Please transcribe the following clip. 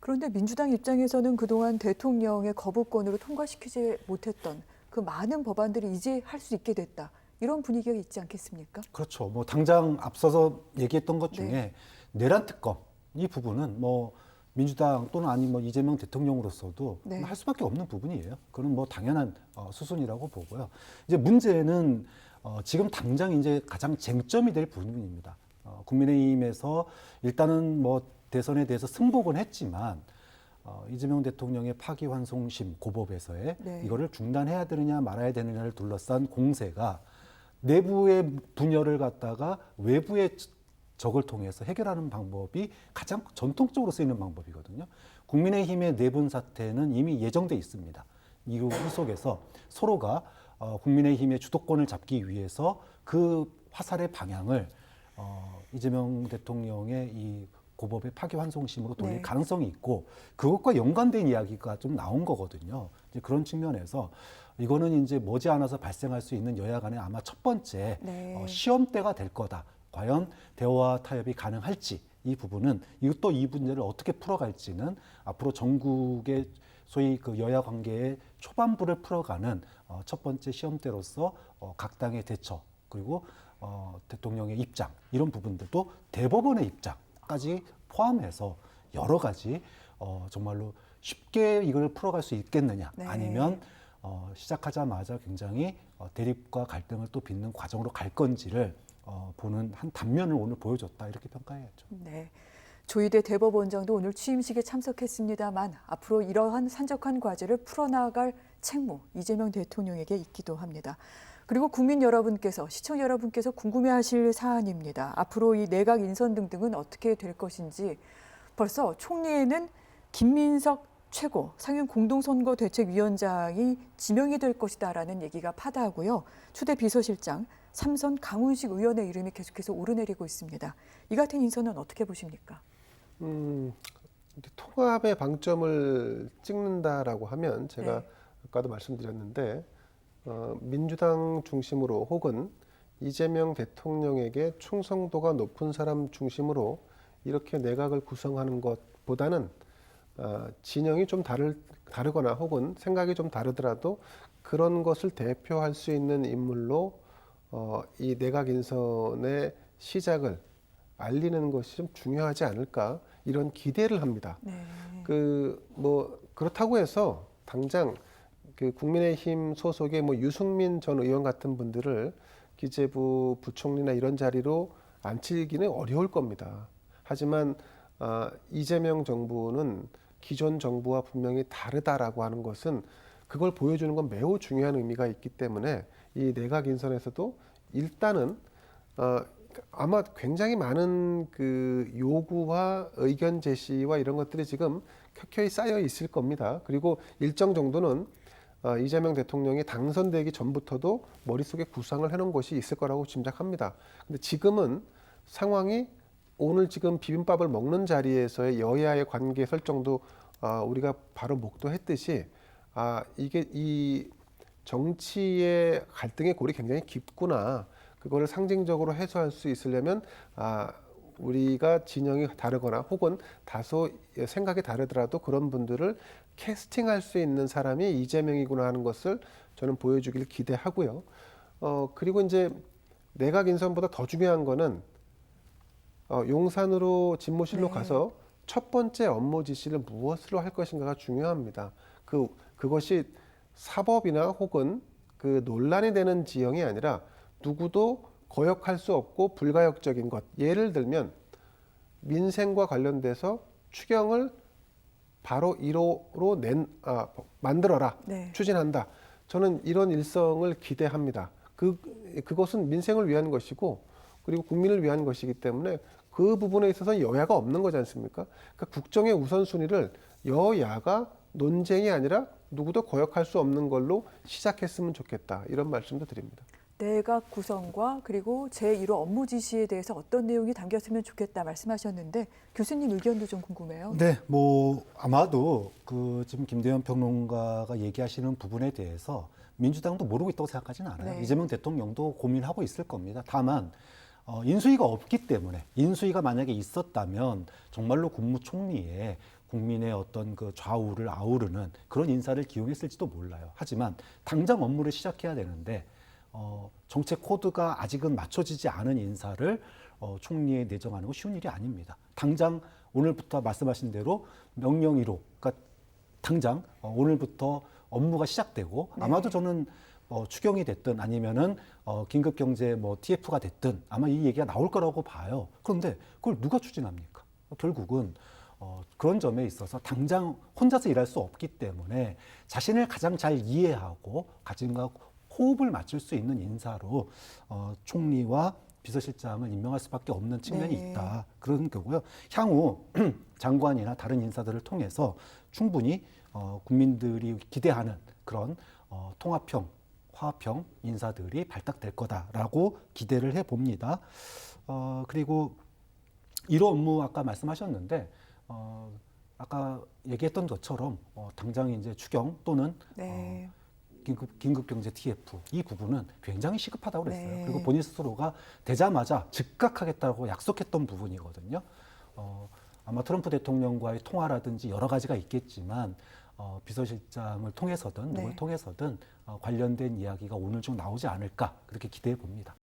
그런데 민주당 입장에서는 그동안 대통령의 거부권으로 통과시키지 못했던 그 많은 법안들이 이제 할 수 있게 됐다. 이런 분위기가 있지 않겠습니까? 그렇죠. 뭐 당장 앞서서 얘기했던 것 중에 네. 내란 특검 이 부분은 뭐 민주당 또는 아니 뭐 이재명 대통령으로서도 네. 할 수밖에 없는 부분이에요. 그건 뭐 당연한 수순이라고 보고요. 이제 문제는 지금 당장 이제 가장 쟁점이 될 부분입니다. 국민의힘에서 일단은 뭐 대선에 대해서 승복은 했지만 이재명 대통령의 파기환송심 고법에서의 네. 이거를 중단해야 되느냐 말아야 되느냐를 둘러싼 공세가 내부의 분열을 갖다가 외부의 적을 통해서 해결하는 방법이 가장 전통적으로 쓰이는 방법이거든요. 국민의힘의 내분 사태는 이미 예정돼 있습니다. 이 속에서 서로가 국민의힘의 주도권을 잡기 위해서 그 화살의 방향을 이재명 대통령의 이 고법의 파기환송심으로 돌릴 네. 가능성이 있고 그것과 연관된 이야기가 좀 나온 거거든요. 이제 그런 측면에서 이거는 이제 머지않아서 발생할 수 있는 여야 간의 아마 첫 번째 네. 시험대가 될 거다. 과연 대화와 타협이 가능할지 이 부분은 이것도 이 문제를 어떻게 풀어갈지는 앞으로 전국의 소위 그 여야 관계의 초반부를 풀어가는 첫 번째 시험대로서 각 당의 대처 그리고 대통령의 입장 이런 부분들도 대법원의 입장까지 포함해서 여러 가지 정말로 쉽게 이걸 풀어갈 수 있겠느냐 네. 아니면 시작하자마자 굉장히 대립과 갈등을 또 빚는 과정으로 갈 건지를 보는 한 단면을 오늘 보여줬다 이렇게 평가해야죠. 네. 조희대 대법원장도 오늘 취임식에 참석했습니다만 앞으로 이러한 산적한 과제를 풀어나갈 책무 이재명 대통령에게 있기도 합니다. 그리고 국민 여러분께서 시청자 여러분께서 궁금해하실 사안입니다. 앞으로 이 내각 인선 등등은 어떻게 될 것인지 벌써 총리에는 김민석 최고 상임 공동선거대책위원장이 지명이 될 것이다라는 얘기가 파다하고요. 초대 비서실장 삼선 강훈식 의원의 이름이 계속해서 오르내리고 있습니다. 이 같은 인선은 어떻게 보십니까? 통합의 방점을 찍는다라고 하면 제가 네. 아까도 말씀드렸는데 민주당 중심으로 혹은 이재명 대통령에게 충성도가 높은 사람 중심으로 이렇게 내각을 구성하는 것보다는 진영이 좀 다르거나 혹은 생각이 좀 다르더라도 그런 것을 대표할 수 있는 인물로 이 내각 인선의 시작을 알리는 것이 좀 중요하지 않을까 이런 기대를 합니다. 네. 그렇다고 해서 당장 그 국민의힘 소속의 뭐 유승민 전 의원 같은 분들을 기재부 부총리나 이런 자리로 앉히기는 어려울 겁니다. 하지만 이재명 정부는 기존 정부와 분명히 다르다라고 하는 것은 그걸 보여주는 건 매우 중요한 의미가 있기 때문에 이 내각 인선에서도 일단은 아마 굉장히 많은 그 요구와 의견 제시와 이런 것들이 지금 켜켜이 쌓여 있을 겁니다. 그리고 일정 정도는 이재명 대통령이 당선되기 전부터도 머릿속에 구상을 해놓은 것이 있을 거라고 짐작합니다. 근데 지금은 상황이 오늘 지금 비빔밥을 먹는 자리에서의 여야의 관계 설정도 우리가 바로 목도했듯이 이게 이 정치의 갈등의 골이 굉장히 깊구나. 그거를 상징적으로 해소할 수 있으려면 우리가 진영이 다르거나 혹은 다소 생각이 다르더라도 그런 분들을 캐스팅할 수 있는 사람이 이재명이구나 하는 것을 저는 보여주길 기대하고요. 그리고 이제 내각 인선보다 더 중요한 거는 용산으로 집무실로 네. 가서 첫 번째 업무 지시를 무엇으로 할 것인가가 중요합니다. 그것이 사법이나 혹은 그 논란이 되는 지형이 아니라 누구도 거역할 수 없고 불가역적인 것. 예를 들면 민생과 관련돼서 추경을 바로 1호로 만들어라. 네. 추진한다. 저는 이런 일성을 기대합니다. 그것은 민생을 위한 것이고 그리고 국민을 위한 것이기 때문에 그 부분에 있어서는 여야가 없는 거지 않습니까? 그러니까 국정의 우선순위를 여야가 논쟁이 아니라 누구도 거역할 수 없는 걸로 시작했으면 좋겠다. 이런 말씀도 드립니다. 내각 구성과 그리고 제1호 업무 지시에 대해서 어떤 내용이 담겼으면 좋겠다 말씀하셨는데 교수님 의견도 좀 궁금해요. 네, 뭐 아마도 그 지금 김대현 평론가가 얘기하시는 부분에 대해서 민주당도 모르고 있다고 생각하지는 않아요. 네. 이재명 대통령도 고민하고 있을 겁니다. 다만 인수위가 없기 때문에 인수위가 만약에 있었다면 정말로 국무총리에 국민의 어떤 그 좌우를 아우르는 그런 인사를 기용했을지도 몰라요. 하지만 당장 업무를 시작해야 되는데 정책 코드가 아직은 맞춰지지 않은 인사를 총리에 내정하는 거 쉬운 일이 아닙니다. 당장 오늘부터 말씀하신 대로 명령이로, 그러니까 당장 오늘부터 업무가 시작되고 네. 아마도 저는 추경이 됐든 아니면은 긴급경제 뭐 TF가 됐든 아마 이 얘기가 나올 거라고 봐요. 그런데 그걸 누가 추진합니까? 결국은 그런 점에 있어서 당장 혼자서 일할 수 없기 때문에 자신을 가장 잘 이해하고 가진과 호흡을 맞출 수 있는 인사로 총리와 비서실장을 임명할 수밖에 없는 측면이 네. 있다. 그런 거고요. 향후 장관이나 다른 인사들을 통해서 충분히 국민들이 기대하는 그런 통합형, 화합형 인사들이 발탁될 거다라고 기대를 해봅니다. 그리고 1호 업무 아까 말씀하셨는데 아까 얘기했던 것처럼 당장 이제 추경 또는 네. 긴급경제 TF 이 부분은 굉장히 시급하다고 그랬어요. 네. 그리고 본인 스스로가 되자마자 즉각하겠다고 약속했던 부분이거든요. 아마 트럼프 대통령과의 통화라든지 여러 가지가 있겠지만 비서실장을 통해서든 누굴 네. 통해서든 관련된 이야기가 오늘 중 나오지 않을까 그렇게 기대해 봅니다.